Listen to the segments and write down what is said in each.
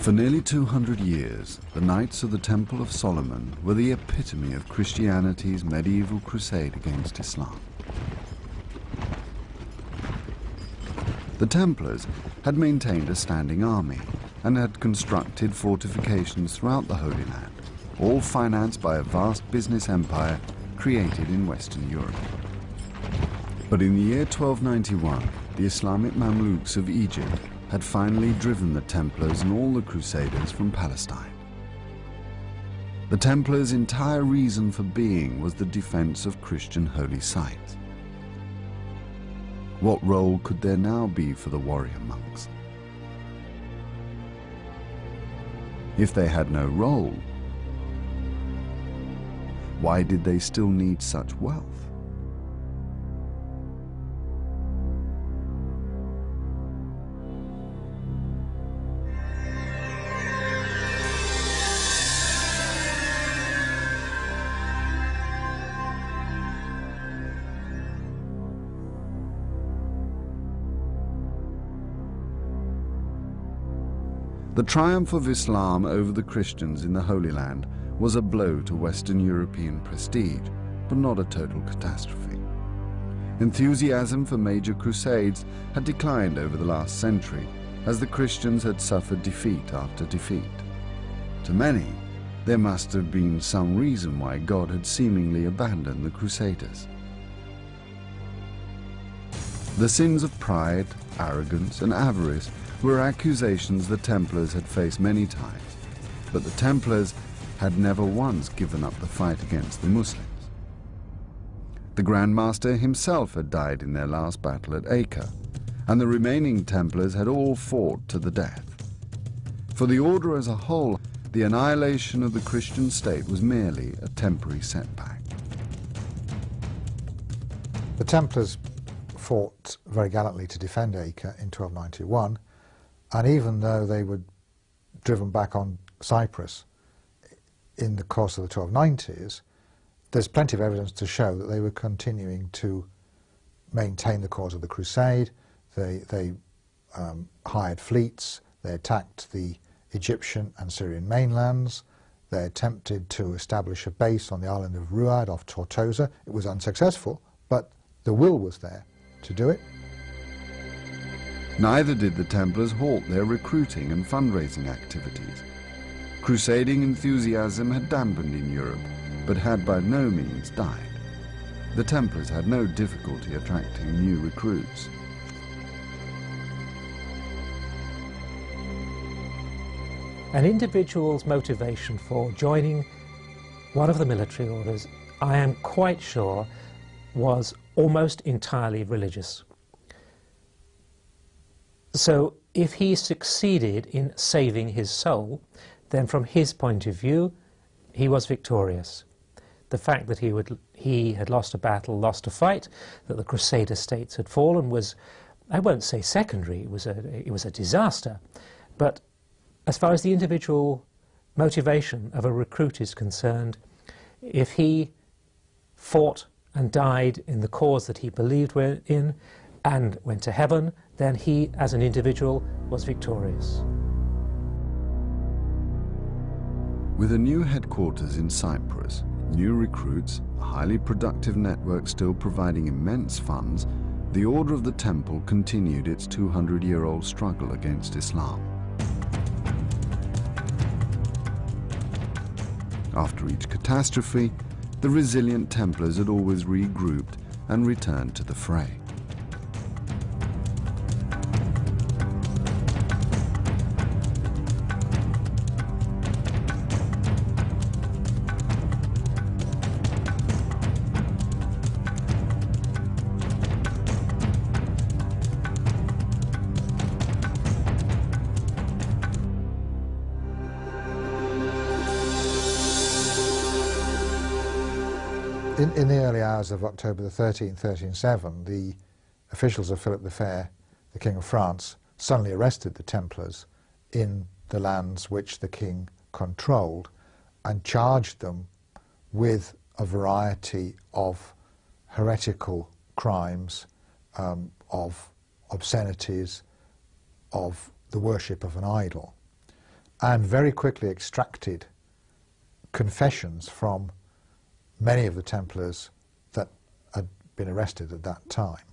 For nearly 200 years, the Knights of the Temple of Solomon were the epitome of Christianity's medieval crusade against Islam. The Templars had maintained a standing army and had constructed fortifications throughout the Holy Land, all financed by a vast business empire created in Western Europe. But in the year 1291, the Islamic Mamluks of Egypt had finally driven the Templars and all the Crusaders from Palestine. The Templars' entire reason for being was the defense of Christian holy sites. What role could there now be for the warrior monks? If they had no role, why did they still need such wealth? The triumph of Islam over the Christians in the Holy Land was a blow to Western European prestige, but not a total catastrophe. Enthusiasm for major crusades had declined over the last century, as the Christians had suffered defeat after defeat. To many, there must have been some reason why God had seemingly abandoned the Crusaders. The sins of pride, arrogance, and avarice were accusations the Templars had faced many times, but the Templars had never once given up the fight against the Muslims. The Grand Master himself had died in their last battle at Acre, and the remaining Templars had all fought to the death. For the order as a whole, the annihilation of the Christian state was merely a temporary setback. The Templars fought very gallantly to defend Acre in 1291, and even though they were driven back on Cyprus in the course of the 1290s, there's plenty of evidence to show that they were continuing to maintain the cause of the crusade. They hired fleets, they attacked the Egyptian and Syrian mainlands, they attempted to establish a base on the island of Ruad off Tortosa. It was unsuccessful, but the will was there to do it. Neither did the Templars halt their recruiting and fundraising activities. Crusading enthusiasm had dampened in Europe, but had by no means died. The Templars had no difficulty attracting new recruits. An individual's motivation for joining one of the military orders, I am quite sure, was almost entirely religious. So if he succeeded in saving his soul, then from his point of view, he was victorious. The fact that he had lost a battle, lost a fight, that the Crusader states had fallen was, I won't say secondary, it was a disaster. But as far as the individual motivation of a recruit is concerned, if he fought and died in the cause that he believed in and went to heaven, then he, as an individual, was victorious. With a new headquarters in Cyprus, new recruits, a highly productive network still providing immense funds, the Order of the Temple continued its 200-year-old struggle against Islam. After each catastrophe, the resilient Templars had always regrouped and returned to the fray. In the early hours of October the 13th, 1307, the officials of Philip the Fair, the King of France, suddenly arrested the Templars in the lands which the king controlled and charged them with a variety of heretical crimes, of obscenities, of the worship of an idol. and very quickly extracted confessions from many of the Templars that had been arrested at that time.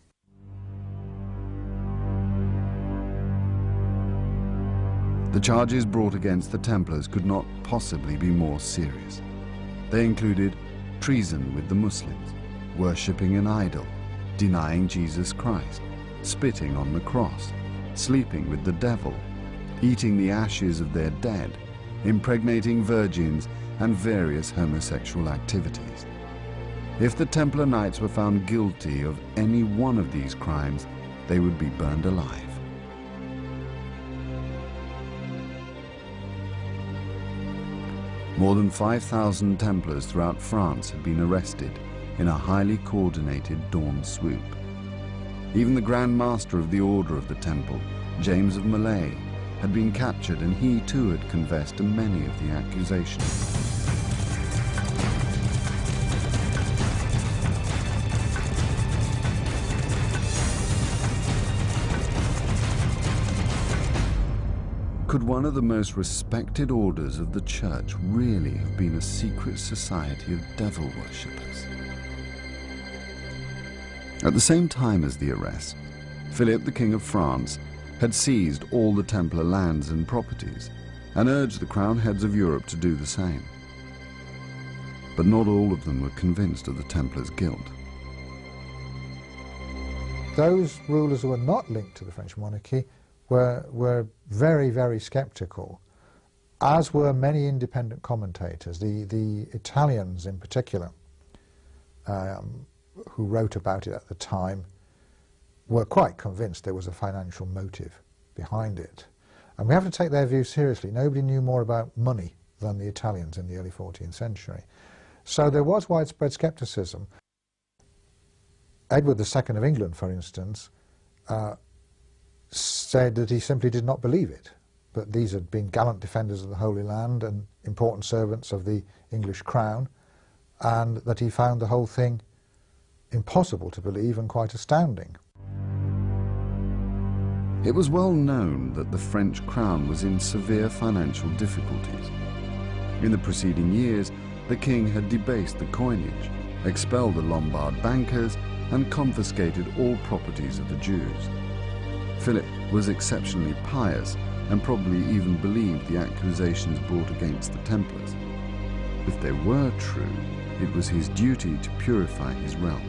The charges brought against the Templars could not possibly be more serious. They included treason with the Muslims, worshipping an idol, denying Jesus Christ, spitting on the cross, sleeping with the devil, eating the ashes of their dead, impregnating virgins, and various homosexual activities. If the Templar Knights were found guilty of any one of these crimes, they would be burned alive. More than 5,000 Templars throughout France had been arrested in a highly coordinated dawn swoop. Even the Grand Master of the Order of the Temple, James of Malay, had been captured, and he too had confessed to many of the accusations. Could one of the most respected orders of the Church really have been a secret society of devil worshippers? At the same time as the arrest, Philip, the King of France, had seized all the Templar lands and properties and urged the crown heads of Europe to do the same. But not all of them were convinced of the Templars' guilt. Those rulers who were not linked to the French monarchy were very, very sceptical, as were many independent commentators. The Italians in particular, who wrote about it at the time, were quite convinced there was a financial motive behind it. And we have to take their view seriously. Nobody knew more about money than the Italians in the early 14th century. So there was widespread scepticism. Edward II of England, for instance, said that he simply did not believe it, but these had been gallant defenders of the Holy Land and important servants of the English crown, and that he found the whole thing impossible to believe and quite astounding. It was well known that the French crown was in severe financial difficulties. In the preceding years, the king had debased the coinage, expelled the Lombard bankers, and confiscated all properties of the Jews. Philip was exceptionally pious and probably even believed the accusations brought against the Templars. If they were true, it was his duty to purify his realm.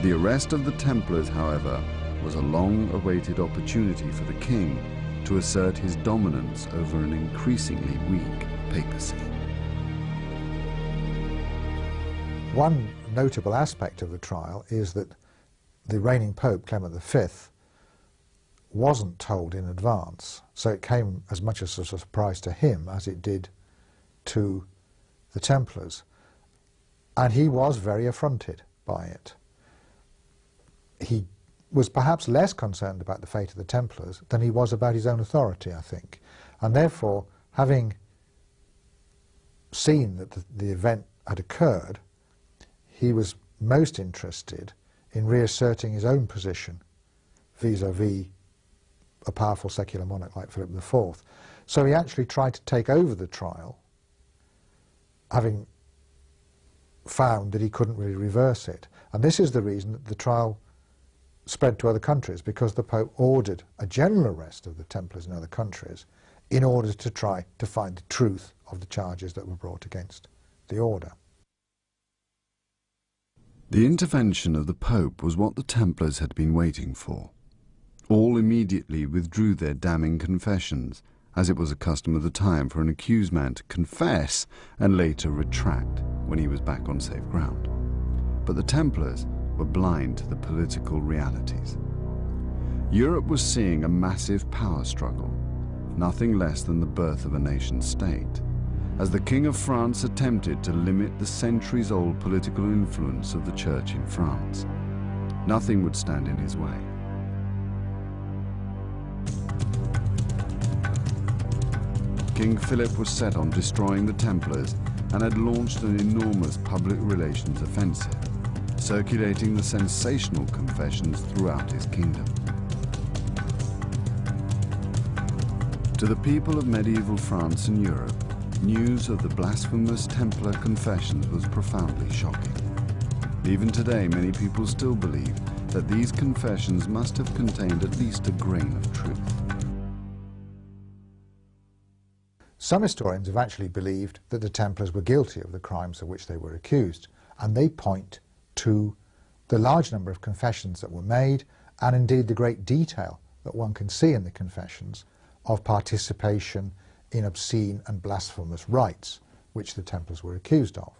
The arrest of the Templars, however, was a long-awaited opportunity for the king to assert his dominance over an increasingly weak papacy. One notable aspect of the trial is that the reigning Pope, Clement V, wasn't told in advance, so it came as much as a surprise to him as it did to the Templars, and he was very affronted by it. He was perhaps less concerned about the fate of the Templars than he was about his own authority, I think, and therefore, having seen that the event had occurred, he was most interested in reasserting his own position vis-à-vis a powerful secular monarch like Philip IV. So he actually tried to take over the trial, having found that he couldn't really reverse it. And this is the reason that the trial spread to other countries, because the Pope ordered a general arrest of the Templars in other countries in order to try to find the truth of the charges that were brought against the order. The intervention of the Pope was what the Templars had been waiting for. All immediately withdrew their damning confessions, as it was a custom of the time for an accused man to confess and later retract when he was back on safe ground. But the Templars were blind to the political realities. Europe was seeing a massive power struggle, nothing less than the birth of a nation-state, as the King of France attempted to limit the centuries-old political influence of the Church in France. Nothing would stand in his way. King Philip was set on destroying the Templars and had launched an enormous public relations offensive, circulating the sensational confessions throughout his kingdom. To the people of medieval France and Europe, news of the blasphemous Templar confessions was profoundly shocking. Even today, many people still believe that these confessions must have contained at least a grain of truth. Some historians have actually believed that the Templars were guilty of the crimes of which they were accused, and they point to the large number of confessions that were made, and indeed the great detail that one can see in the confessions of participation in obscene and blasphemous rites, which the Templars were accused of.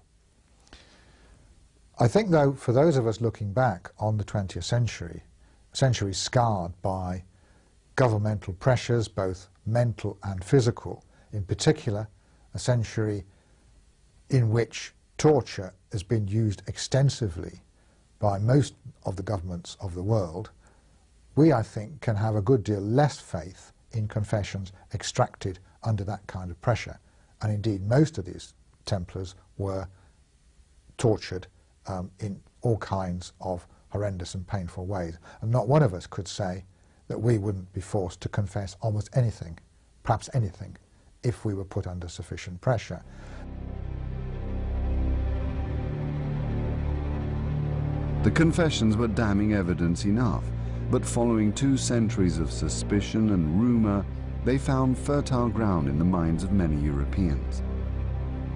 I think, though, for those of us looking back on the 20th century, a century scarred by governmental pressures, both mental and physical, in particular, a century in which torture has been used extensively by most of the governments of the world, we, I think, can have a good deal less faith in confessions extracted under that kind of pressure. And indeed, most of these Templars were tortured in all kinds of horrendous and painful ways. And not one of us could say that we wouldn't be forced to confess almost anything, perhaps anything, if we were put under sufficient pressure. The confessions were damning evidence enough, but following 2 centuries of suspicion and rumour, they found fertile ground in the minds of many Europeans.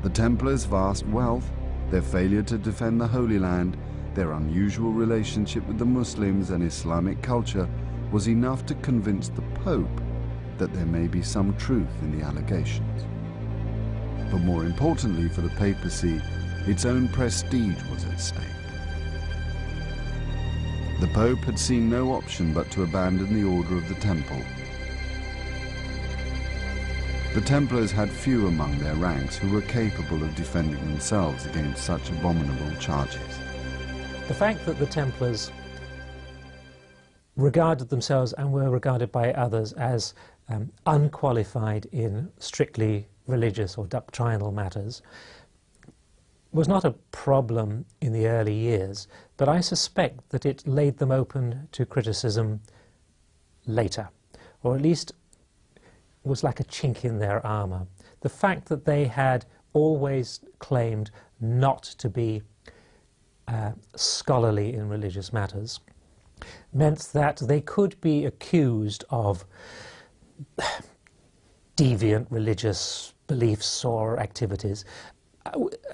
The Templars' vast wealth, their failure to defend the Holy Land, their unusual relationship with the Muslims and Islamic culture was enough to convince the Pope that there may be some truth in the allegations. But more importantly for the papacy, its own prestige was at stake. The Pope had seen no option but to abandon the Order of the Temple. The Templars had few among their ranks who were capable of defending themselves against such abominable charges. The fact that the Templars regarded themselves and were regarded by others as unqualified in strictly religious or doctrinal matters was not a problem in the early years, but I suspect that it laid them open to criticism later, or at least was like a chink in their armour. The fact that they had always claimed not to be scholarly in religious matters meant that they could be accused of deviant religious beliefs or activities.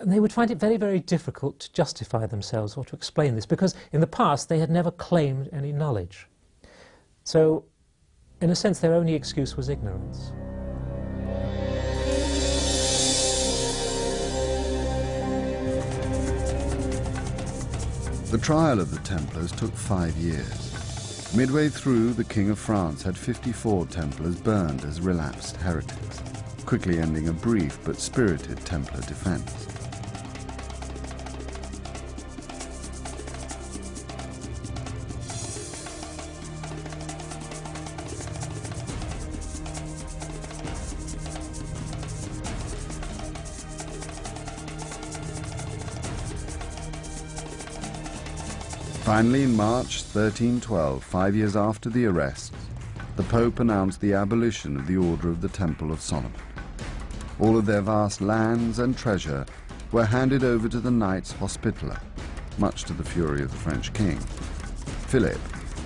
And they would find it very, very difficult to justify themselves or to explain this, because in the past they had never claimed any knowledge. So, in a sense, their only excuse was ignorance. The trial of the Templars took 5 years. Midway through, the King of France had 54 Templars burned as relapsed heretics, quickly ending a brief but spirited Templar defense. Finally, in March 1312, 5 years after the arrest, the Pope announced the abolition of the Order of the Temple of Solomon. All of their vast lands and treasure were handed over to the Knights Hospitaller, much to the fury of the French king. Philip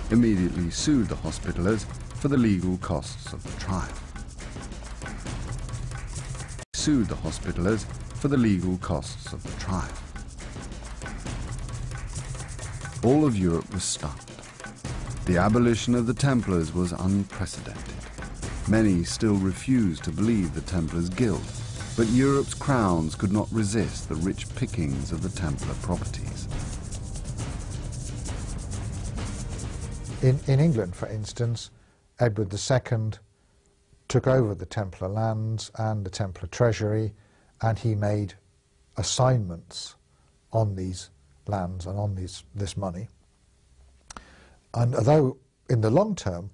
immediately sued the Hospitallers for the legal costs of the trial. All of Europe was stunned. The abolition of the Templars was unprecedented. Many still refused to believe the Templars' guilt, but Europe's crowns could not resist the rich pickings of the Templar properties. In England, for instance, Edward II took over the Templar lands and the Templar treasury, and he made assignments on these lands and on this money. And although in the long term,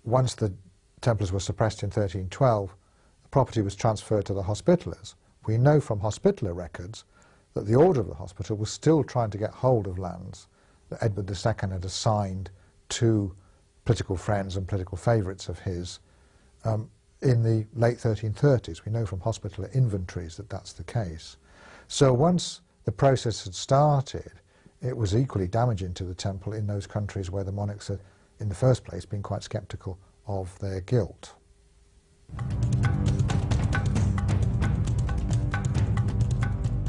once the Templars were suppressed in 1312, the property was transferred to the Hospitallers, we know from Hospitaller records that the Order of the Hospital was still trying to get hold of lands that Edward II had assigned to political friends and political favourites of his in the late 1330s. We know from hospitaller inventories that that's the case. So once the process had started, it was equally damaging to the temple in those countries where the monarchs had, in the first place, been quite sceptical of their guilt.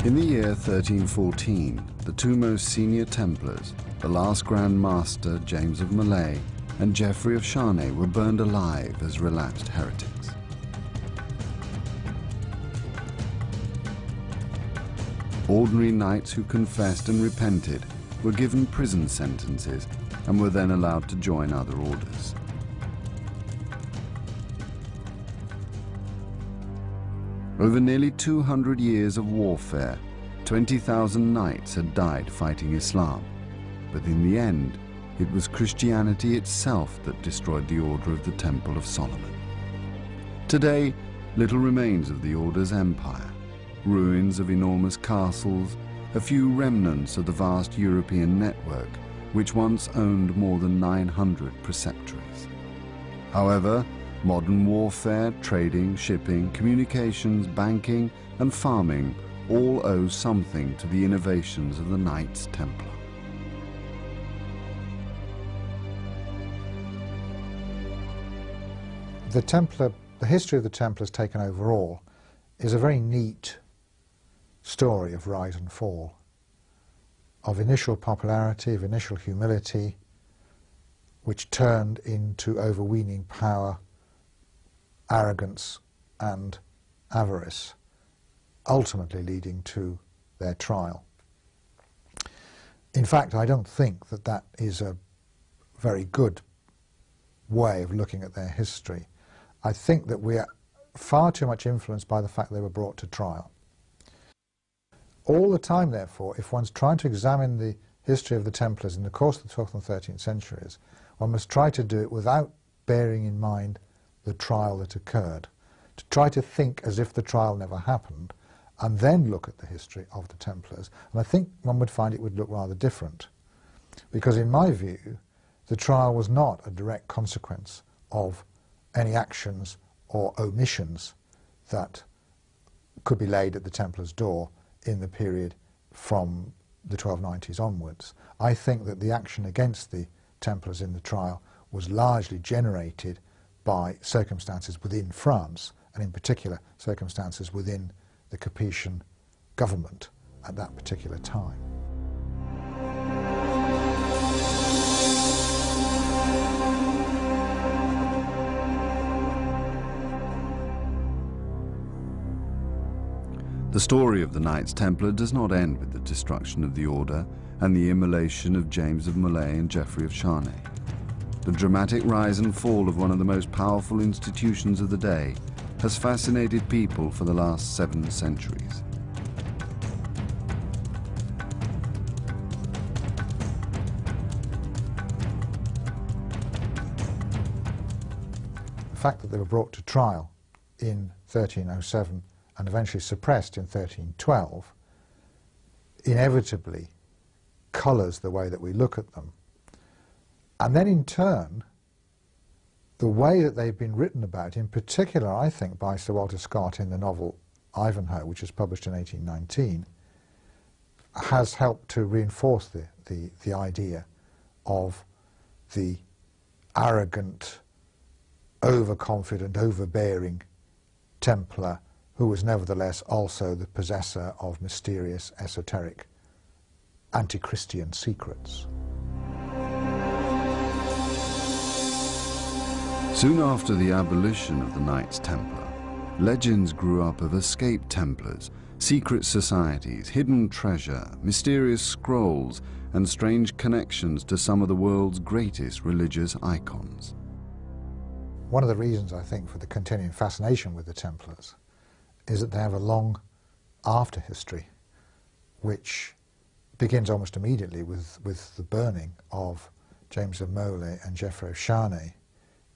In the year 1314, the two most senior Templars, the last Grand Master James of Malay and Geoffrey of Charnay, were burned alive as relapsed heretics. Ordinary knights who confessed and repented were given prison sentences and were then allowed to join other orders. Over nearly 200 years of warfare, 20,000 knights had died fighting Islam, but in the end, it was Christianity itself that destroyed the Order of the Temple of Solomon. Today, little remains of the Order's empire, ruins of enormous castles, a few remnants of the vast European network, which once owned more than 900 preceptories. However, modern warfare, trading, shipping, communications, banking, and farming all owe something to the innovations of the Knights Templar. The history of the Templars taken overall is a very neat story of rise and fall, of initial popularity, of initial humility, which turned into overweening power, arrogance and avarice, ultimately leading to their trial. In fact, I don't think that that is a very good way of looking at their history. I think that we are far too much influenced by the fact they were brought to trial. All the time, therefore, if one's trying to examine the history of the Templars in the course of the 12th and 13th centuries, one must try to do it without bearing in mind the trial that occurred, to try to think as if the trial never happened, and then look at the history of the Templars. And I think one would find it would look rather different, because in my view, the trial was not a direct consequence of any actions or omissions that could be laid at the Templars' door in the period from the 1290s onwards. I think that the action against the Templars in the trial was largely generated by circumstances within France, and in particular circumstances within the Capetian government at that particular time. The story of the Knights Templar does not end with the destruction of the Order and the immolation of James of Malay and Geoffrey of Charnay. The dramatic rise and fall of one of the most powerful institutions of the day has fascinated people for the last 7 centuries. The fact that they were brought to trial in 1307 and eventually suppressed in 1312 inevitably colours the way that we look at them. And then in turn, the way that they've been written about, in particular I think by Sir Walter Scott in the novel Ivanhoe, which was published in 1819, has helped to reinforce the idea of the arrogant, overconfident, overbearing Templar who was nevertheless also the possessor of mysterious, esoteric, anti-Christian secrets. Soon after the abolition of the Knights Templar, legends grew up of escaped Templars, secret societies, hidden treasure, mysterious scrolls, and strange connections to some of the world's greatest religious icons. One of the reasons, I think, for the continuing fascination with the Templars is that they have a long after history, which begins almost immediately with the burning of James of Molay and Geoffrey of Charnay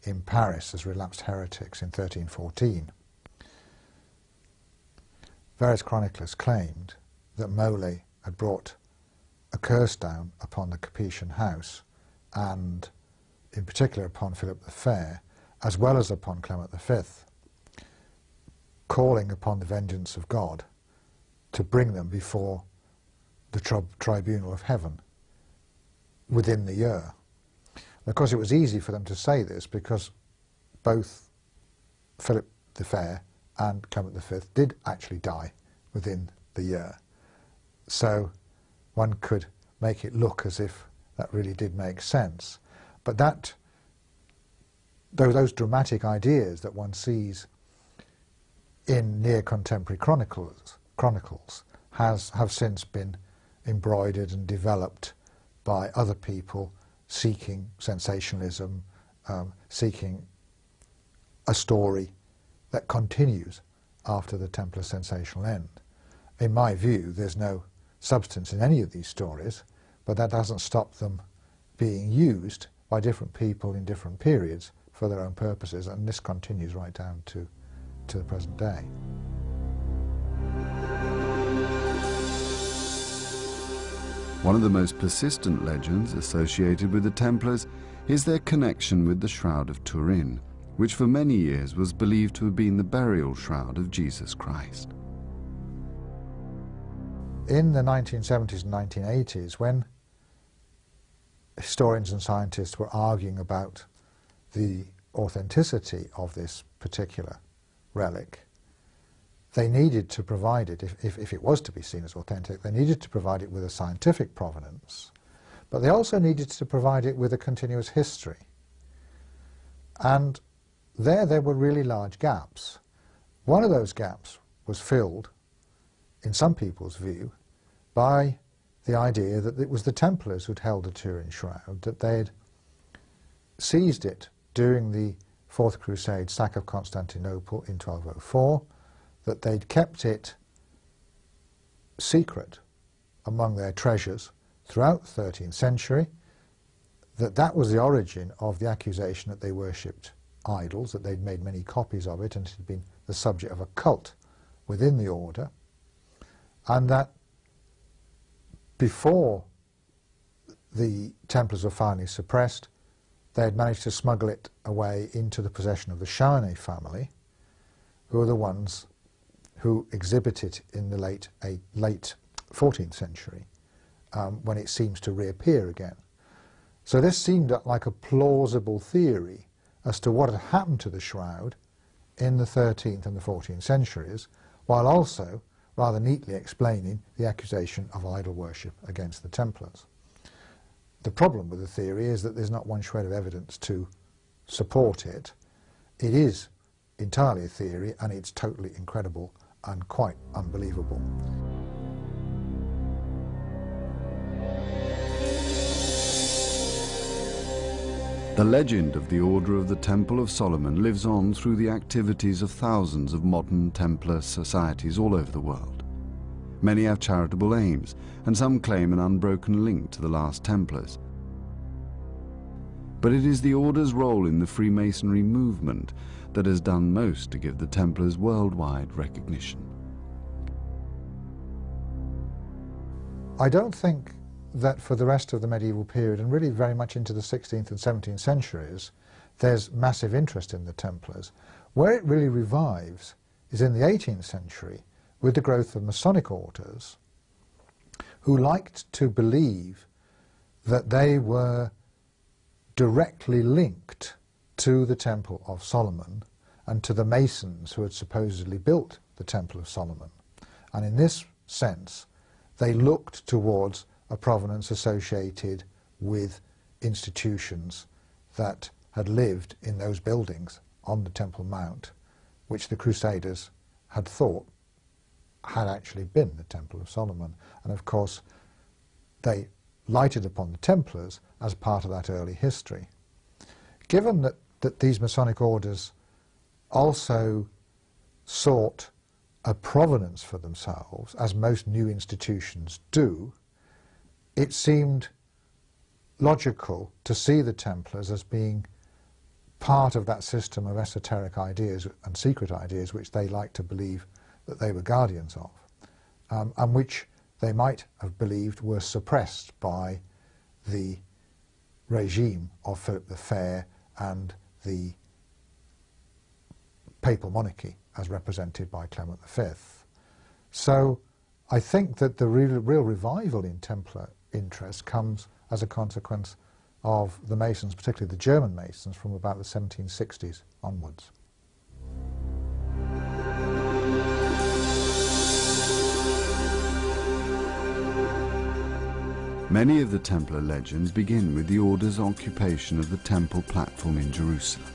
in Paris as relapsed heretics in 1314. Various chroniclers claimed that Mole had brought a curse down upon the Capetian house, and in particular upon Philip the Fair, as well as upon Clement V, calling upon the vengeance of God to bring them before the tribunal of heaven within the year. And of course, it was easy for them to say this because both Philip the Fair and Clement V did actually die within the year. So one could make it look as if that really did make sense. But those dramatic ideas that one sees in near contemporary chronicles have since been embroidered and developed by other people seeking sensationalism, seeking a story that continues after the Templar sensational end. In my view, there's no substance in any of these stories, but that doesn't stop them being used by different people in different periods for their own purposes, and this continues right down to the present day. One of the most persistent legends associated with the Templars is their connection with the Shroud of Turin, which for many years was believed to have been the burial shroud of Jesus Christ. In the 1970s and 1980s, when historians and scientists were arguing about the authenticity of this particular relic, they needed to provide it, if it was to be seen as authentic, they needed to provide it with a scientific provenance, but they also needed to provide it with a continuous history. And there were really large gaps. One of those gaps was filled, in some people's view, by the idea that it was the Templars who'd held the Turin Shroud, that they'd seized it during the Fourth Crusade sack of Constantinople in 1204, that they'd kept it secret among their treasures throughout the 13th century, that was the origin of the accusation that they worshipped idols, that they'd made many copies of it and it had been the subject of a cult within the order, and that before the Templars were finally suppressed, they had managed to smuggle it away into the possession of the Charnay family, who are the ones who exhibit it in the late 14th century, when it seems to reappear again. So this seemed like a plausible theory as to what had happened to the shroud in the 13th and the 14th centuries, while also rather neatly explaining the accusation of idol worship against the Templars. The problem with the theory is that there's not one shred of evidence to support it. It is entirely a theory, and it's totally incredible and quite unbelievable. The legend of the Order of the Temple of Solomon lives on through the activities of thousands of modern Templar societies all over the world. Many have charitable aims, and some claim an unbroken link to the last Templars. But it is the Order's role in the Freemasonry movement that has done most to give the Templars worldwide recognition. I don't think that for the rest of the medieval period, and really very much into the 16th and 17th centuries, there's massive interest in the Templars. Where it really revives is in the 18th century, with the growth of Masonic orders, who liked to believe that they were directly linked to the Temple of Solomon and to the Masons who had supposedly built the Temple of Solomon. And in this sense, they looked towards a provenance associated with institutions that had lived in those buildings on the Temple Mount, which the Crusaders had thought had actually been the Temple of Solomon. And of course, they lighted upon the Templars as part of that early history. Given that these Masonic orders also sought a provenance for themselves, as most new institutions do, it seemed logical to see the Templars as being part of that system of esoteric ideas and secret ideas which they liked to believe that they were guardians of, and which they might have believed were suppressed by the regime of Philip the Fair and the papal monarchy as represented by Clement V. So I think that the real revival in Templar interest comes as a consequence of the Masons, particularly the German Masons, from about the 1760s onwards. Many of the Templar legends begin with the Order's occupation of the Temple platform in Jerusalem.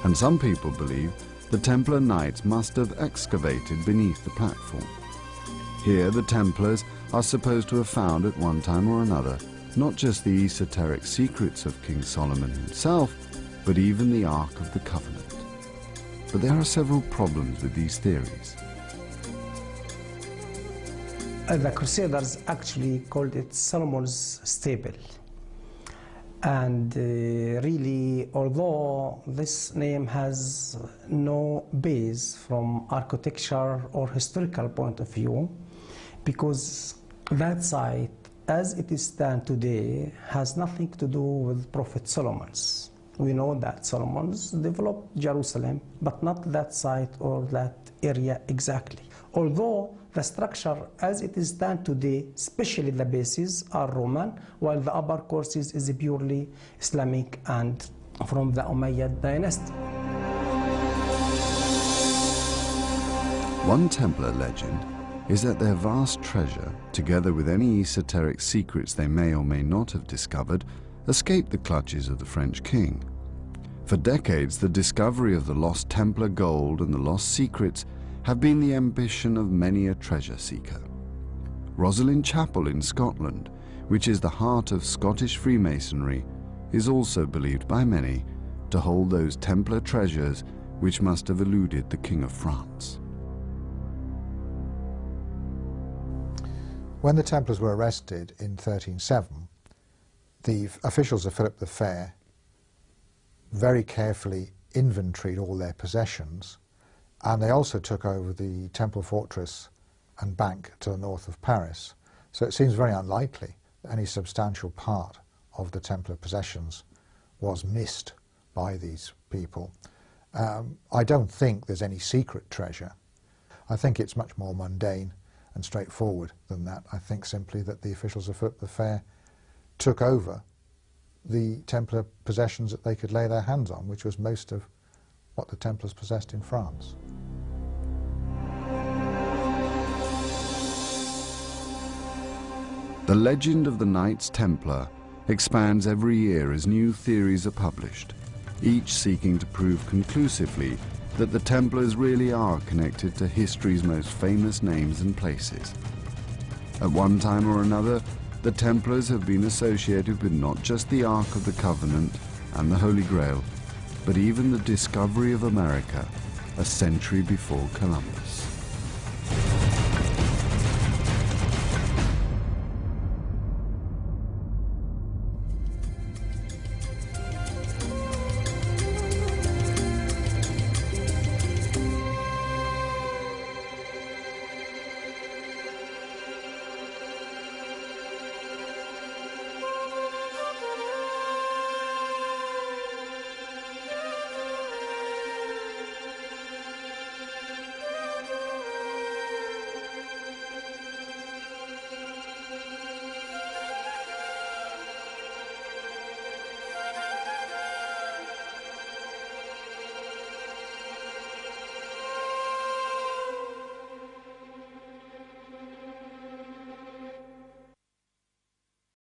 And some people believe the Templar Knights must have excavated beneath the platform. Here the Templars are supposed to have found at one time or another not just the esoteric secrets of King Solomon himself, but even the Ark of the Covenant. But there are several problems with these theories. The Crusaders actually called it Solomon's Stable. And really, although this name has no base from architecture or historical point of view, because that site, as it is stand today, has nothing to do with Prophet Solomon's. We know that Solomon's developed Jerusalem, but not that site or that area exactly. Although the structure as it is stand today, especially the bases, are Roman, while the upper courses is purely Islamic and from the Umayyad dynasty. One Templar legend is that their vast treasure, together with any esoteric secrets they may or may not have discovered, escaped the clutches of the French king. For decades, the discovery of the lost Templar gold and the lost secrets have been the ambition of many a treasure seeker. Rosslyn Chapel in Scotland, which is the heart of Scottish Freemasonry, is also believed by many to hold those Templar treasures which must have eluded the King of France. When the Templars were arrested in 1307, the officials of Philip the Fair very carefully inventoried all their possessions, and they also took over the Temple fortress and bank to the north of Paris. So it seems very unlikely that any substantial part of the Templar possessions was missed by these people. I don't think there's any secret treasure. I think it's much more mundane and straightforward than that. I think simply that the officials of Philip the Fair took over the Templar possessions that they could lay their hands on, which was most of what the Templars possessed in France. The legend of the Knights Templar expands every year as new theories are published, each seeking to prove conclusively that the Templars really are connected to history's most famous names and places. At one time or another, the Templars have been associated with not just the Ark of the Covenant and the Holy Grail, but even the discovery of America a century before Columbus.